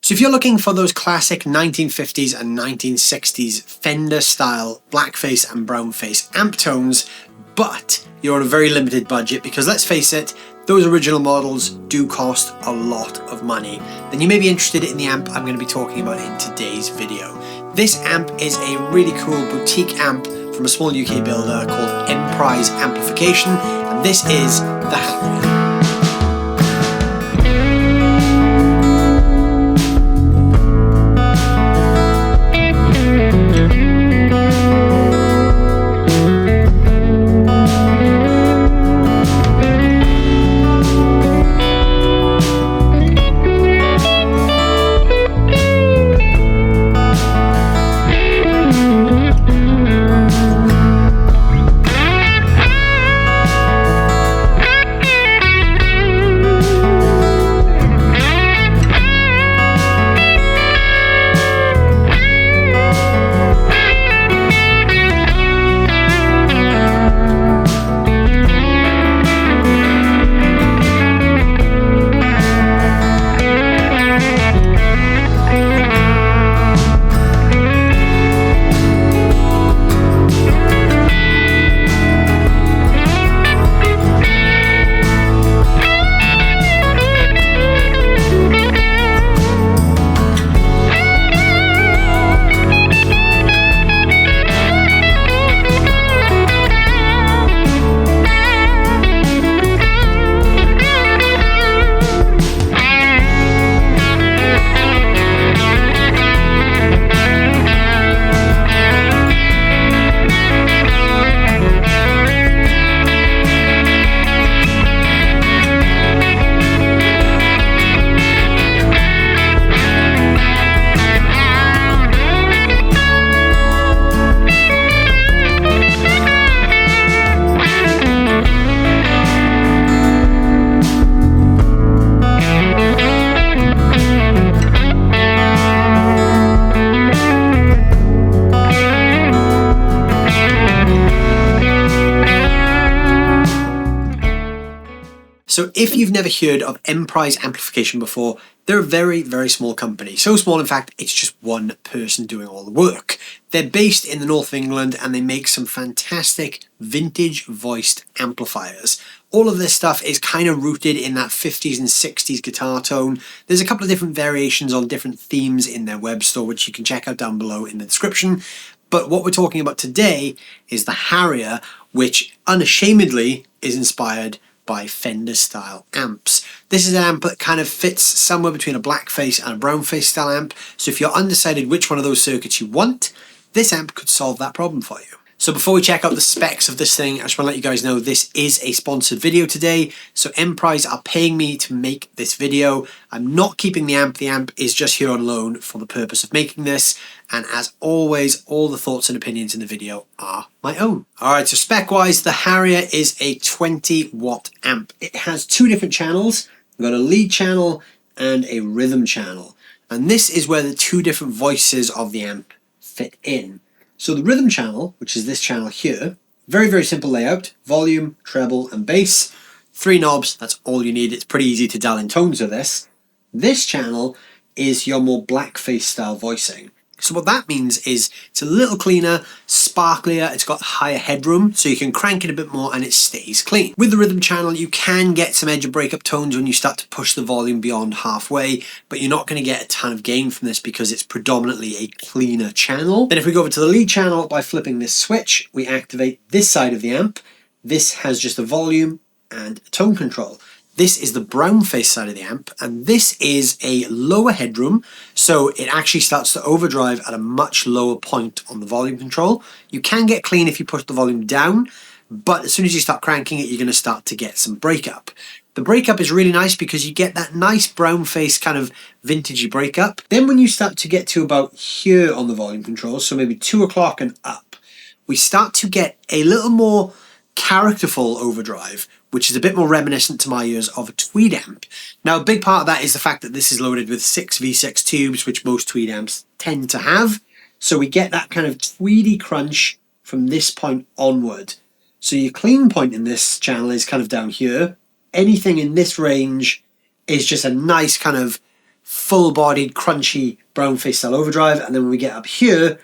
So if you're looking for those classic 1950s and 1960s Fender style Blackface and Brownface amp tones, but you're on a very limited budget, because let's face it, those original models do cost a lot of money, then you may be interested in the amp I'm going to be talking about in today's video. This amp is a really cool boutique amp from a small UK builder called Emprize Amplification, and this is the Harrier. So if you've never heard of Emprize Amplification before, they're a very, very small company. So small, in fact, it's just one person doing all the work. They're based in the north of England and they make some fantastic vintage voiced amplifiers. All of this stuff is kind of rooted in that 50s and 60s guitar tone. There's a couple of different variations on different themes in their web store, which you can check out down below in the description. But what we're talking about today is the Harrier, which unashamedly is inspired by Fender style amps. This is an amp that kind of fits somewhere between a Blackface and a Brownface style amp, so if you're undecided which one of those circuits you want, this amp could solve that problem for you. So before we check out the specs of this thing, I just want to let you guys know this is a sponsored video today. So Emprize are paying me to make this video. I'm not keeping the amp is just here on loan for the purpose of making this. And as always, all the thoughts and opinions in the video are my own. All right, so spec-wise, the Harrier is a 20-watt amp. It has two different channels. We've got a lead channel and a rhythm channel. And this is where the two different voices of the amp fit in. So the rhythm channel, which is this channel here, very, very simple layout, volume, treble, and bass. 3 knobs, that's all you need. It's pretty easy to dial in tones with this. This channel is your more Blackface style voicing. So what that means is it's a little cleaner, sparklier, it's got higher headroom, so you can crank it a bit more and it stays clean. With the rhythm channel, you can get some edge of breakup tones when you start to push the volume beyond halfway, but you're not going to get a ton of gain from this because it's predominantly a cleaner channel. Then if we go over to the lead channel, by flipping this switch, we activate this side of the amp. This has just a volume and a tone control. This is the Brownface side of the amp, and this is a lower headroom, so it actually starts to overdrive at a much lower point on the volume control. You can get clean if you push the volume down, but as soon as you start cranking it, you're going to start to get some breakup. The breakup is really nice because you get that nice Brownface kind of vintagey breakup. Then when you start to get to about here on the volume control, so maybe 2 o'clock and up, we start to get a little more characterful overdrive, which is a bit more reminiscent to my ears of a Tweed amp. Now, a big part of that is the fact that this is loaded with 6 V6 tubes, which most Tweed amps tend to have. So we get that kind of Tweedy crunch from this point onward. So your clean point in this channel is kind of down here. Anything in this range is just a nice kind of full-bodied, crunchy Brownface style overdrive, and then when we get up here,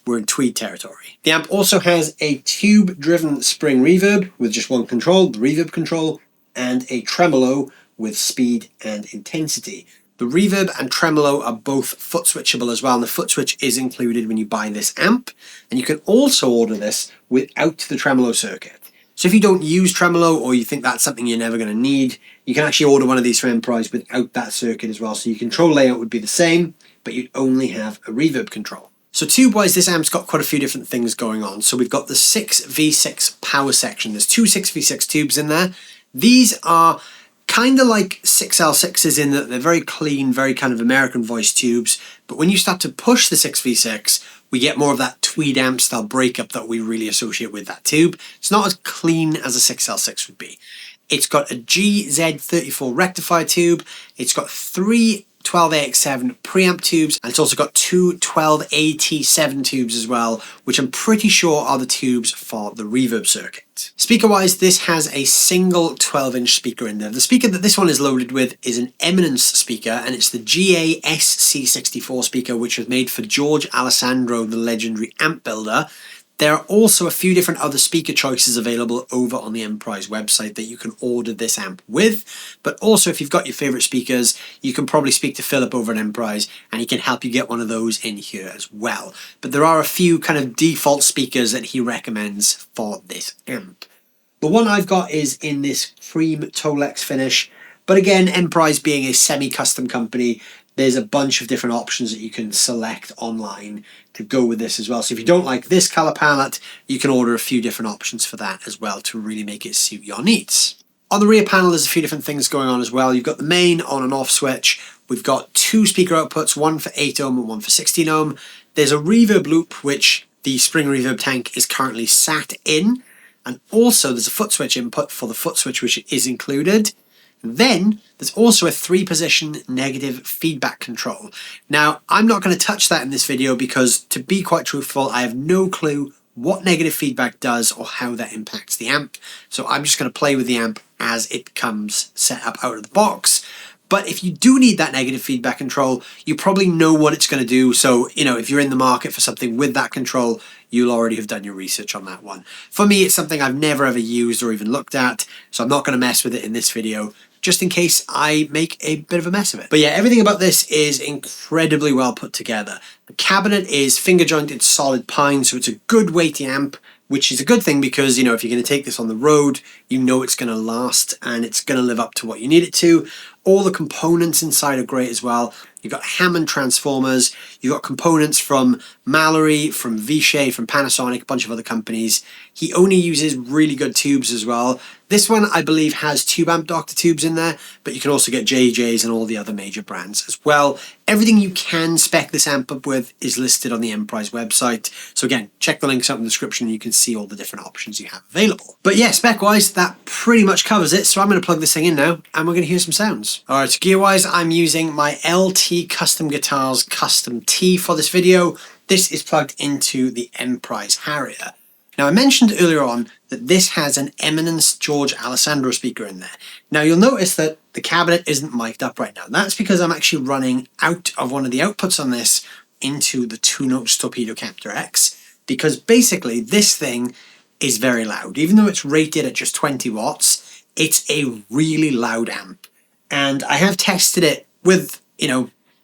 we're in Tweed territory. The amp also has a tube-driven spring reverb with just one control, the reverb control, and a tremolo with speed and intensity. The reverb and tremolo are both foot switchable as well, and the foot switch is included when you buy this amp, and you can also order this without the tremolo circuit. So if you don't use tremolo, or you think that's something you're never going to need, you can actually order one of these from Emprize without that circuit as well. So your control layout would be the same, but you'd only have a reverb control. So tube-wise, this amp's got quite a few different things going on. So we've got the 6v6 power section. There's two 6v6 tubes in there. These are kind of like 6L6s in that they're very clean, very kind of American voice tubes. But when you start to push the 6v6, we get more of that Tweed amp style breakup that we really associate with that tube. It's not as clean as a 6L6 would be. It's got a GZ34 rectifier tube. It's got three 12AX7 preamp tubes, and it's also got two 12AT7 tubes as well, which I'm pretty sure are the tubes for the reverb circuit. Speaker-wise, this has a single 12-inch speaker in there. The speaker that this one is loaded with is an Eminence speaker, and it's the GA-SC64 speaker, which was made for George Alessandro, the legendary amp builder. There are also a few different other speaker choices available over on the Emprize website that you can order this amp with. But also, if you've got your favorite speakers, you can probably speak to Philip over at Emprize and he can help you get one of those in here as well. But there are a few kind of default speakers that he recommends for this amp. The one I've got is in this cream Tolex finish. But again, Emprize being a semi-custom company, there's a bunch of different options that you can select online to go with this as well. So if you don't like this color palette, you can order a few different options for that as well to really make it suit your needs. On the rear panel, there's a few different things going on as well. You've got the main on and off switch. We've got two speaker outputs, one for 8 ohm and one for 16 ohm. There's a reverb loop, which the spring reverb tank is currently sat in. And also there's a foot switch input for the foot switch, which is included. Then there's also a 3-position negative feedback control. Now, I'm not going to touch that in this video because, to be quite truthful, I have no clue what negative feedback does or how that impacts the amp. So I'm just going to play with the amp as it comes set up out of the box. But if you do need that negative feedback control, you probably know what it's going to do. So, if you're in the market for something with that control, you'll already have done your research on that one. For me, it's something I've never ever used or even looked at, so I'm not going to mess with it in this video, just in case I make a bit of a mess of it. But yeah, everything about this is incredibly well put together. The cabinet is finger jointed solid pine, so it's a good weighty amp, which is a good thing because, if you're going to take this on the road, it's going to last and it's going to live up to what you need it to. All the components inside are great as well. You've got Hammond transformers, you've got components from Mallory, from Vichy, from Panasonic, a bunch of other companies. He only uses really good tubes as well. This one, I believe, has Tube Amp Doctor tubes in there, but you can also get JJ's and all the other major brands as well. Everything you can spec this amp up with is listed on the Emprize website. So again, check the links up in the description and you can see all the different options you have available. But yeah, spec-wise, that pretty much covers it. So I'm going to plug this thing in now and we're going to hear some sounds. All right, so gear-wise, I'm using my LT Custom Guitars Custom T for this video. This is plugged into the Emprize Harrier. Now, I mentioned earlier on that this has an Eminence George Alessandro speaker in there. Now, you'll notice that the cabinet isn't mic'd up right now. That's because I'm actually running out of one of the outputs on this into the 2-note Torpedo Captor X, because basically this thing is very loud. Even though it's rated at just 20 watts, it's a really loud amp. And I have tested it with,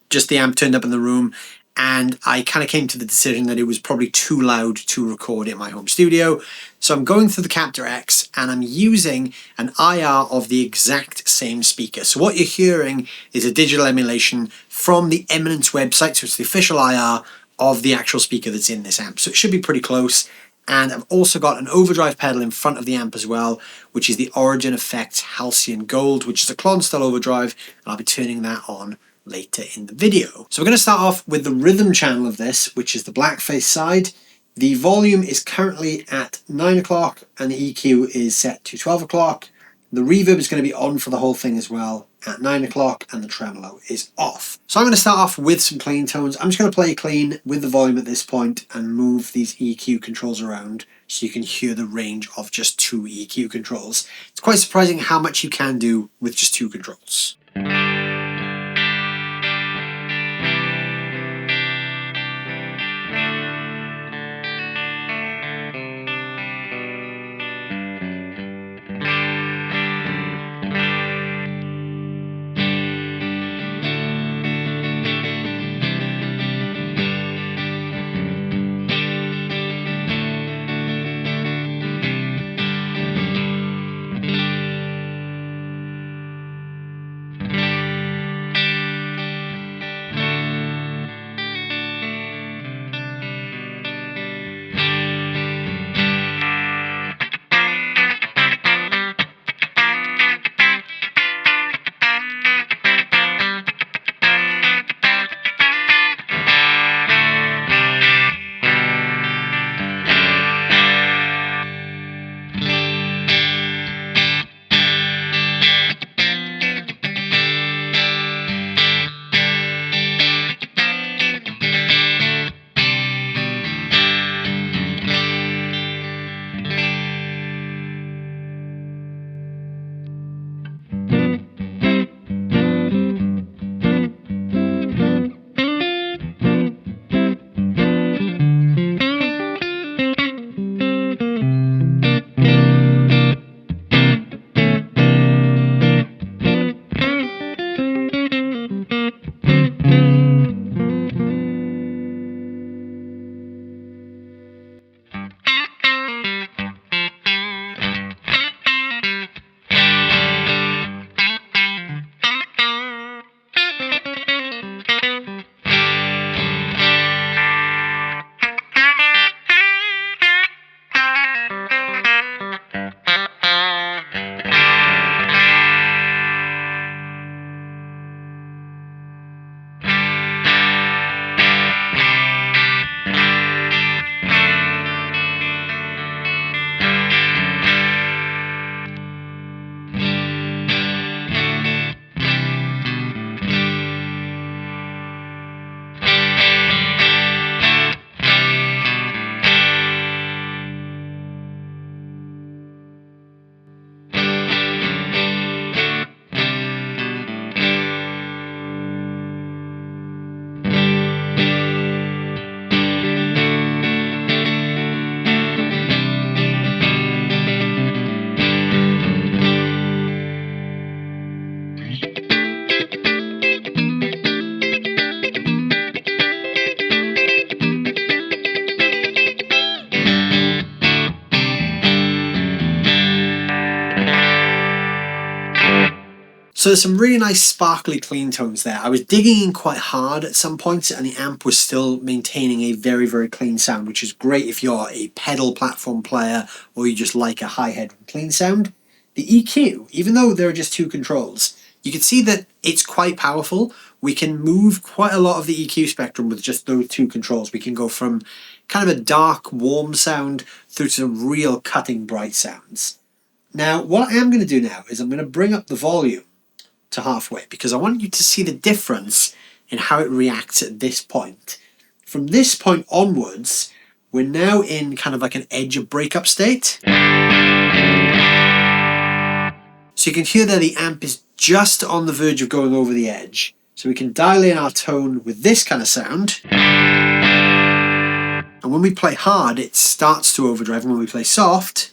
just the amp turned up in the room, and I kind of came to the decision that it was probably too loud to record in my home studio. So I'm going through the Captor X and I'm using an IR of the exact same speaker. So what you're hearing is a digital emulation from the Eminence website. So it's the official IR of the actual speaker that's in this amp. So it should be pretty close. And I've also got an overdrive pedal in front of the amp as well, which is the Origin Effects Halcyon Gold, which is a clon style overdrive. And I'll be turning that on later in the video. So we're going to start off with the rhythm channel of this, which is the Blackface side. The volume is currently at 9 o'clock and the EQ is set to 12 o'clock. The reverb is going to be on for the whole thing as well at 9 o'clock and the tremolo is off. So I'm going to start off with some clean tones. I'm just going to play clean with the volume at this point and move these EQ controls around so you can hear the range of just 2 EQ controls. It's quite surprising how much you can do with just 2 controls. So there's some really nice sparkly clean tones there. I was digging in quite hard at some points and the amp was still maintaining a very, very clean sound, which is great if you're a pedal platform player or you just like a high headroom clean sound. The EQ, even though there are just two controls, you can see that it's quite powerful. We can move quite a lot of the EQ spectrum with just those two controls. We can go from kind of a dark, warm sound through to some real cutting, bright sounds. Now, what I am going to do now is I'm going to bring up the volume to halfway because I want you to see the difference in how it reacts at this point. From this point onwards, we're now in kind of like an edge of breakup state. So you can hear that the amp is just on the verge of going over the edge. So we can dial in our tone with this kind of sound. And when we play hard, it starts to overdrive. And when we play soft,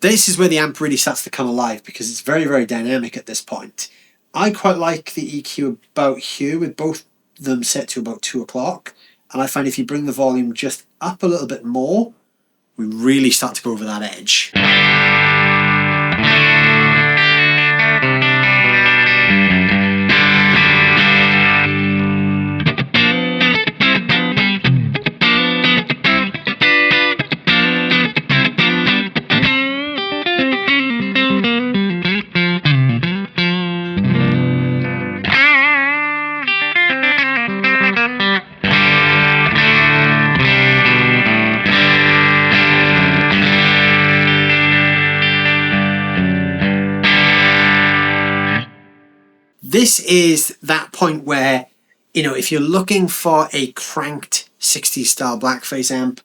this is where the amp really starts to come alive because it's very, very dynamic at this point. I quite like the EQ about here with both of them set to about 2 o'clock. And I find if you bring the volume just up a little bit more, we really start to go over that edge. This is that point where, you know, if you're looking for a cranked 60s style Blackface amp,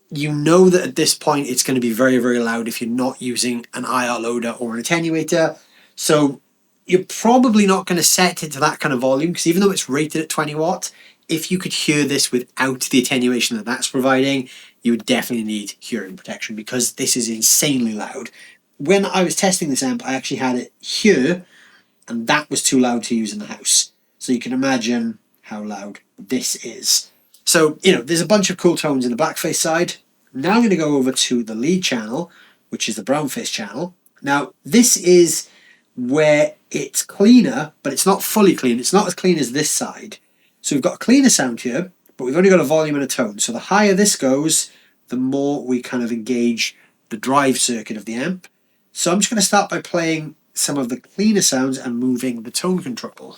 you know that at this point it's going to be very, very loud if you're not using an IR loader or an attenuator. So you're probably not going to set it to that kind of volume because even though it's rated at 20 watt, if you could hear this without the attenuation that that's providing, you would definitely need hearing protection because this is insanely loud. When I was testing this amp, I actually had it here, and that was too loud to use in the house. So you can imagine how loud this is. So, you know, there's a bunch of cool tones in the Blackface side. Now I'm going to go over to the lead channel, which is the Brownface channel. Now, this is where it's cleaner, but it's not fully clean. It's not as clean as this side. So we've got a cleaner sound here, but we've only got a volume and a tone. So the higher this goes, the more we kind of engage the drive circuit of the amp. So I'm just going to start by playing some of the cleaner sounds and moving the tone control.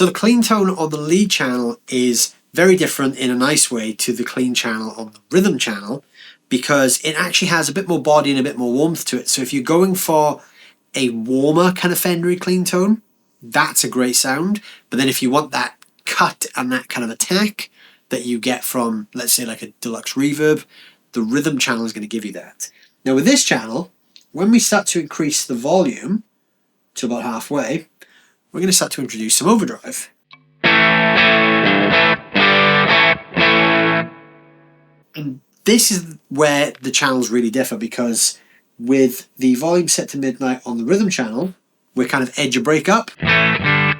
So the clean tone on the lead channel is very different in a nice way to the clean channel on the rhythm channel because it actually has a bit more body and a bit more warmth to it. So if you're going for a warmer kind of Fendery clean tone, that's a great sound. But then if you want that cut and that kind of attack that you get from, let's say, like a Deluxe Reverb, the rhythm channel is going to give you that. Now with this channel, when we start to increase the volume to about halfway, we're going to start to introduce some overdrive. And this is where the channels really differ because with the volume set to midnight on the rhythm channel, we're kind of edge of breakup. And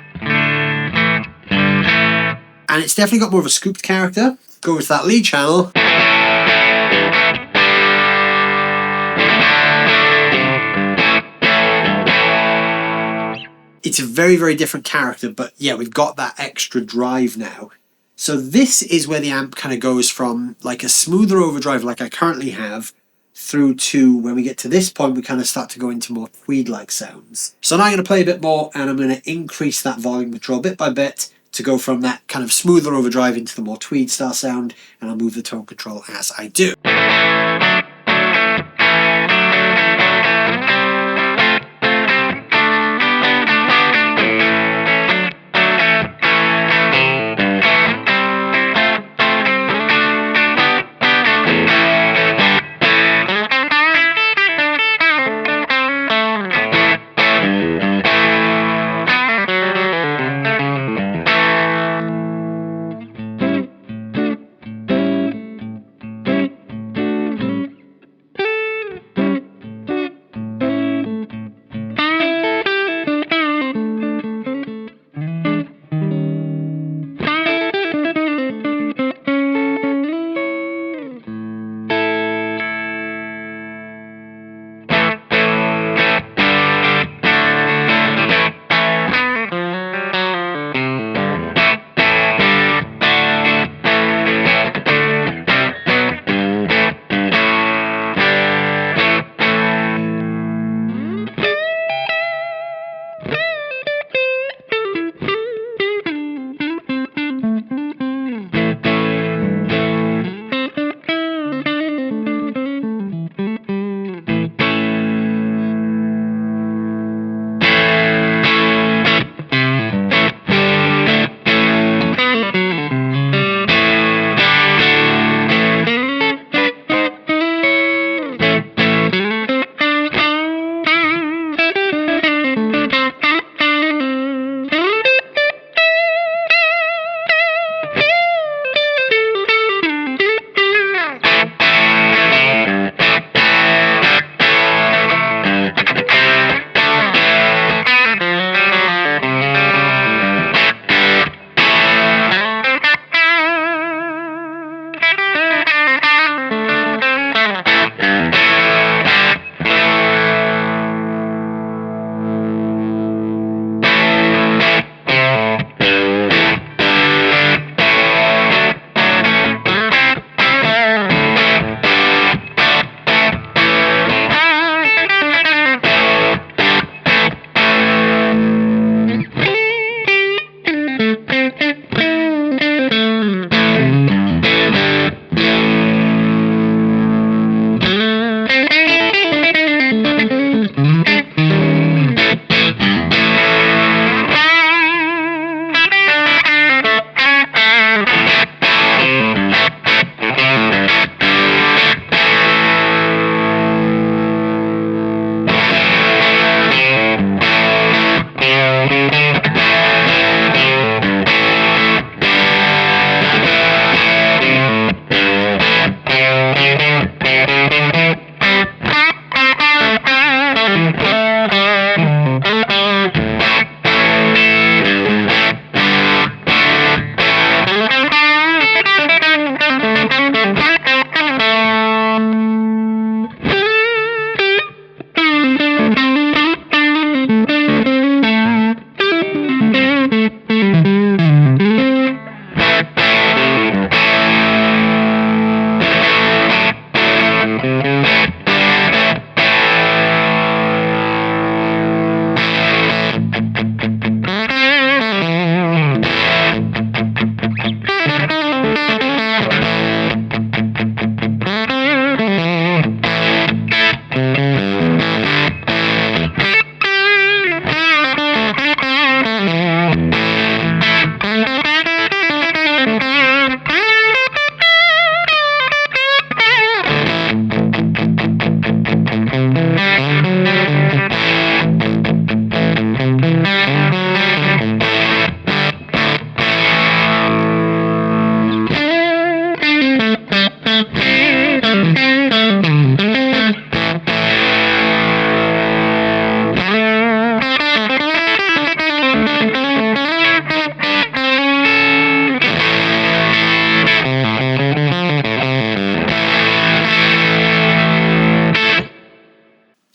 it's definitely got more of a scooped character. go to that lead channel. It's a very, very different character, but yeah, we've got that extra drive now. So this is where the amp kind of goes from like a smoother overdrive like I currently have, through to when we get to this point, we kind of start to go into more Tweed-like sounds. So now I'm going to play a bit more, and I'm going to increase that volume control bit by bit to go from that kind of smoother overdrive into the more Tweed style sound, and I'll move the tone control as I do.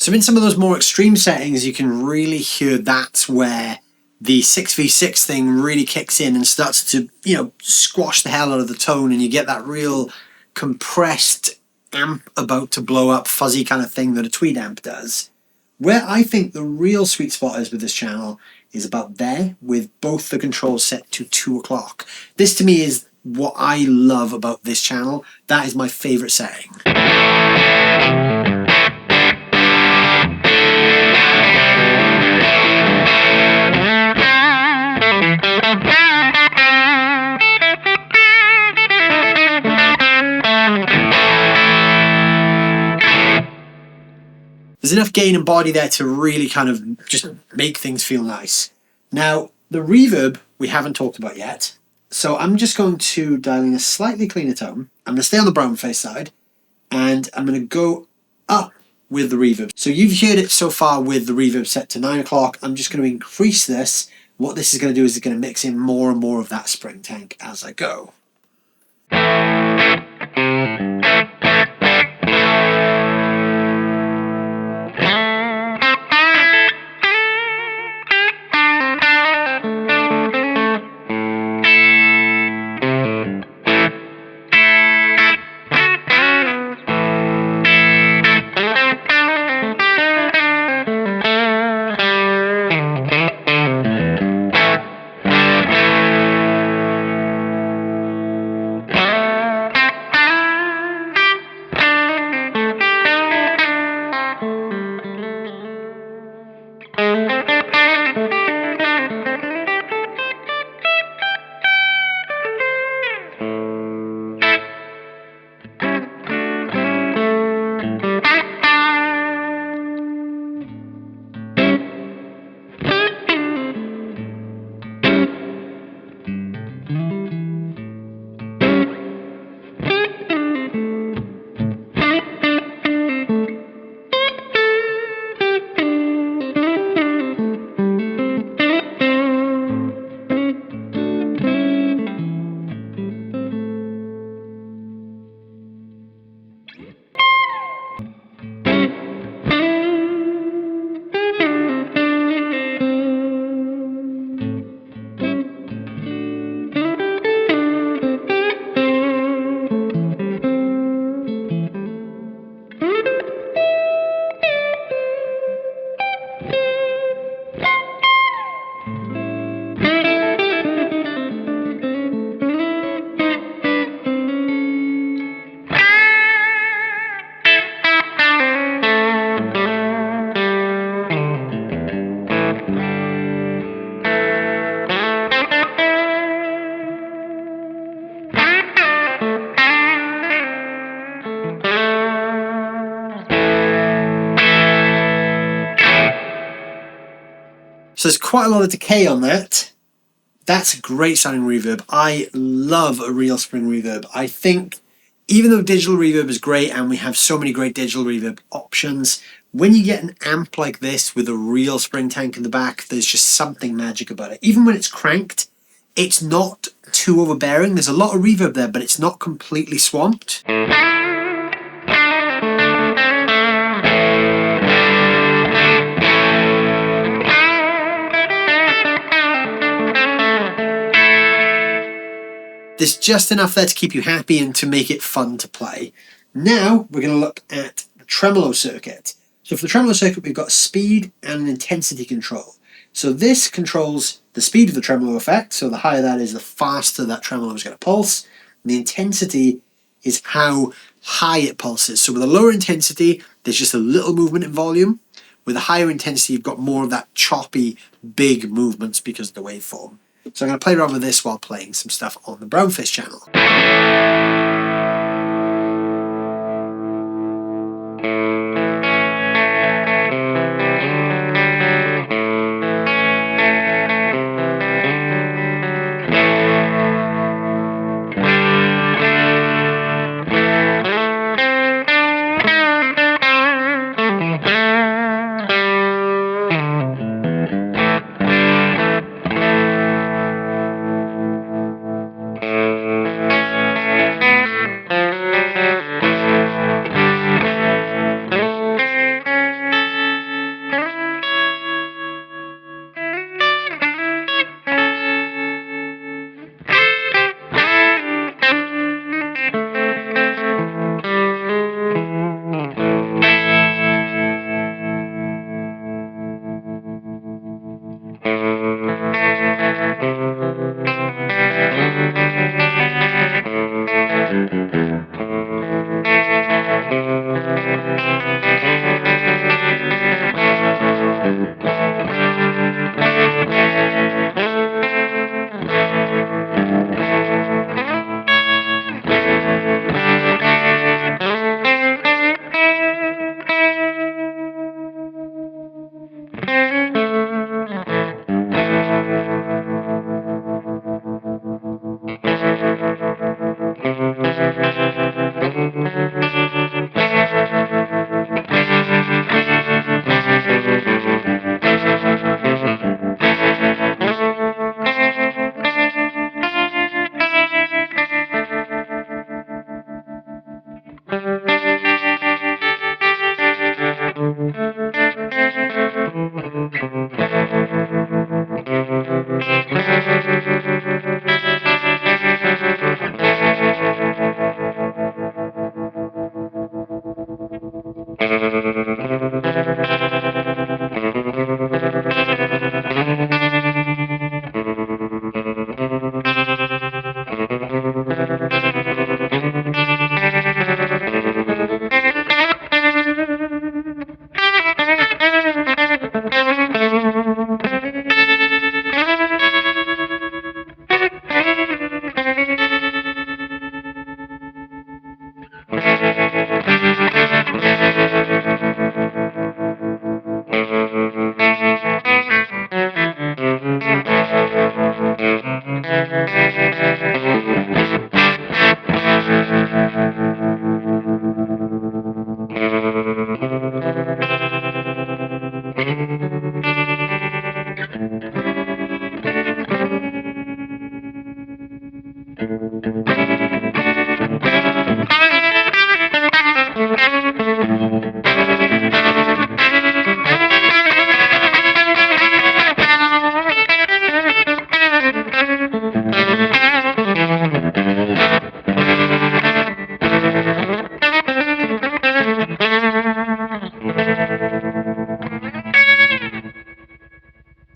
So in some of those more extreme settings, you can really hear that's where the 6v6 thing really kicks in and starts to, you know, squash the hell out of the tone, and you get that real compressed amp about to blow up fuzzy kind of thing that a Tweed amp does. Where I think the real sweet spot is with this channel is about there, with both the controls set to 2 o'clock. This to me is what I love about this channel. That is my favorite setting. There's enough gain and body there to really kind of just make things feel nice. Now, the reverb we haven't talked about yet, so I'm just going to dial in a slightly cleaner tone. I'm going to stay on the Brownface side, and I'm going to go up with the reverb. So you've heard it so far with the reverb set to 9 o'clock. I'm just going to increase this. What this is going to do is it's going to mix in more and more of that spring tank as I go. So there's quite a lot of decay on that. That's a great sounding reverb. I love a real spring reverb. I think even though digital reverb is great and we have so many great digital reverb options, when you get an amp like this with a real spring tank in the back, there's just something magic about it. Even when it's cranked, it's not too overbearing. There's a lot of reverb there, but it's not completely swamped. There's just enough there to keep you happy and to make it fun to play. Now we're going to look at the tremolo circuit. So for the tremolo circuit, we've got speed and an intensity control. So this controls the speed of the tremolo effect. So the higher that is, the faster that tremolo is going to pulse. And the intensity is how high it pulses. So with a lower intensity, there's just a little movement in volume. With a higher intensity, you've got more of that choppy, big movements because of the waveform. So I'm going to play around with this while playing some stuff on the Brownface channel.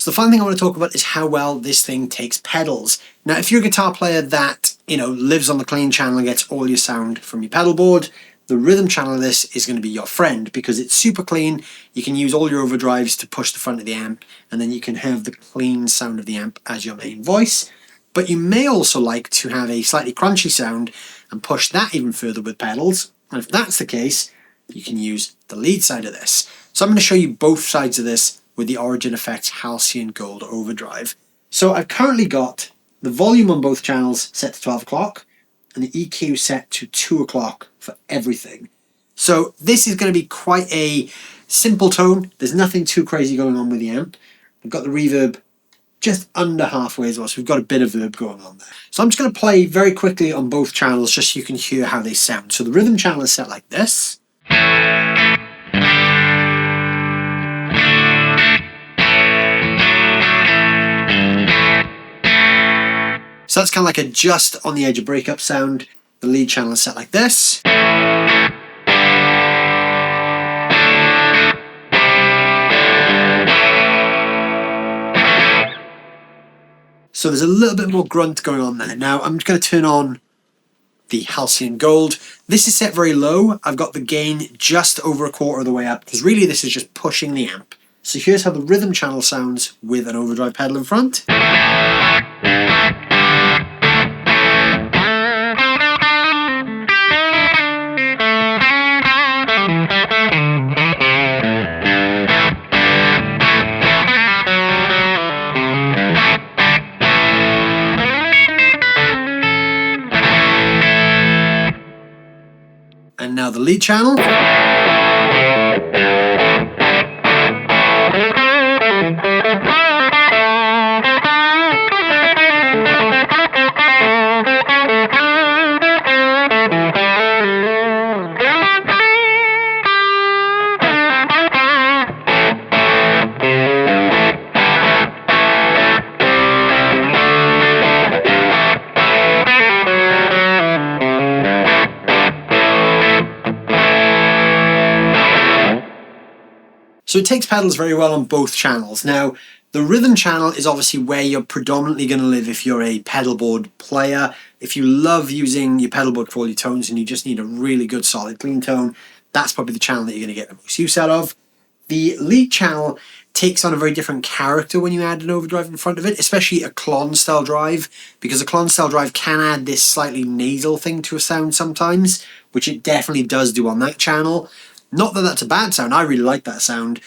So the final thing I want to talk about is how well this thing takes pedals. Now, if you're a guitar player that, lives on the clean channel and gets all your sound from your pedal board, the rhythm channel of this is going to be your friend because it's super clean. You can use all your overdrives to push the front of the amp, and then you can have the clean sound of the amp as your main voice. But you may also like to have a slightly crunchy sound and push that even further with pedals. And if that's the case, you can use the lead side of this. So I'm going to show you both sides of this with the Origin Effects Halcyon Gold Overdrive. So I've currently got the volume on both channels set to 12 o'clock and the EQ set to 2 o'clock for everything. So this is going to be quite a simple tone. There's nothing too crazy going on with the amp. We've got the reverb just under halfway as well, so we've got a bit of verb going on there. So I'm just going to play very quickly on both channels just so you can hear how they sound. So the rhythm channel is set like this. So that's kind of like a just on the edge of breakup sound. The lead channel is set like this. So there's a little bit more grunt going on there. Now I'm just going to turn on the Halcyon Gold. This is set very low. I've got the gain just over a quarter of the way up because really this is just pushing the amp. So here's how the rhythm channel sounds with an overdrive pedal in front. And now the lead channel. So it takes pedals very well on both channels. Now, the rhythm channel is obviously where you're predominantly going to live if you're a pedal board player. If you love using your pedal board for all your tones and you just need a really good solid clean tone, that's probably the channel that you're going to get the most use out of. The lead channel takes on a very different character when you add an overdrive in front of it, especially a clon style drive, because a clon style drive can add this slightly nasal thing to a sound sometimes, which it definitely does do on that channel. Not that that's a bad sound, I really like that sound,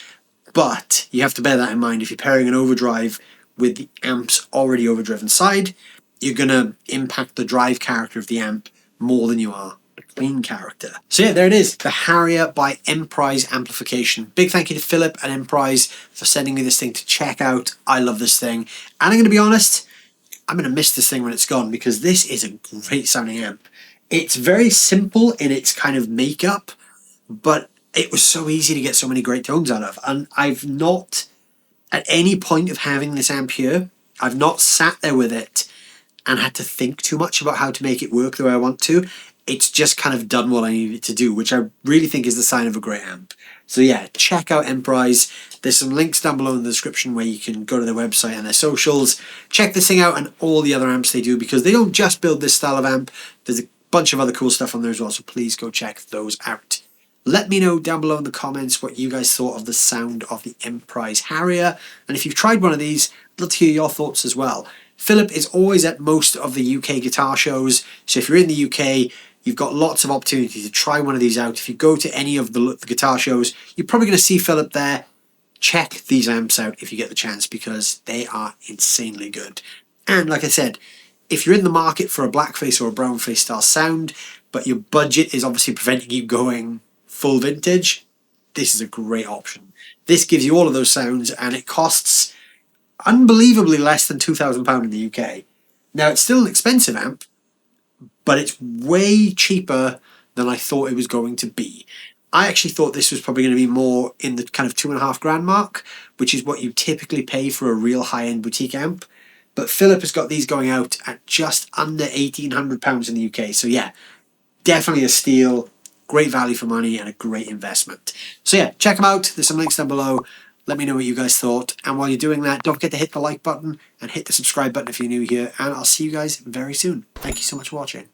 but you have to bear that in mind if you're pairing an overdrive with the amp's already overdriven side, you're going to impact the drive character of the amp more than you are the clean character. So yeah, there it is, the Harrier by Emprize Amplification. Big thank you to Philip and Emprize for sending me this thing to check out. I love this thing. And I'm going to be honest, I'm going to miss this thing when it's gone because this is a great sounding amp. It's very simple in its kind of makeup, but it was so easy to get so many great tones out of. And I've not, at any point of having this amp here, I've not sat there with it and had to think too much about how to make it work the way I want to. It's just kind of done what I needed it to do, which I really think is the sign of a great amp. So yeah, check out Emprize. There's some links down below in the description where you can go to their website and their socials. Check this thing out and all the other amps they do, because they don't just build this style of amp. There's a bunch of other cool stuff on there as well, so please go check those out. Let me know down below in the comments what you guys thought of the sound of the Emprize Harrier. And if you've tried one of these, I'd love to hear your thoughts as well. Philip is always at most of the UK guitar shows. So if you're in the UK, you've got lots of opportunity to try one of these out. If you go to any of the guitar shows, you're probably going to see Philip there. Check these amps out if you get the chance, because they are insanely good. And like I said, if you're in the market for a Blackface or a Brownface style sound, but your budget is obviously preventing you going full vintage, this is a great option. This gives you all of those sounds and it costs unbelievably less than £2,000 in the UK. Now it's still an expensive amp, but it's way cheaper than I thought it was going to be. I actually thought this was probably going to be more in the kind of £2,500 mark, which is what you typically pay for a real high-end boutique amp. But Philip has got these going out at just under £1,800 in the UK. So yeah, definitely a steal. Great value for money and a great investment. So yeah, check them out. There's some links down below. Let me know what you guys thought. And while you're doing that, don't forget to hit the like button and hit the subscribe button if you're new here. And I'll see you guys very soon. Thank you so much for watching.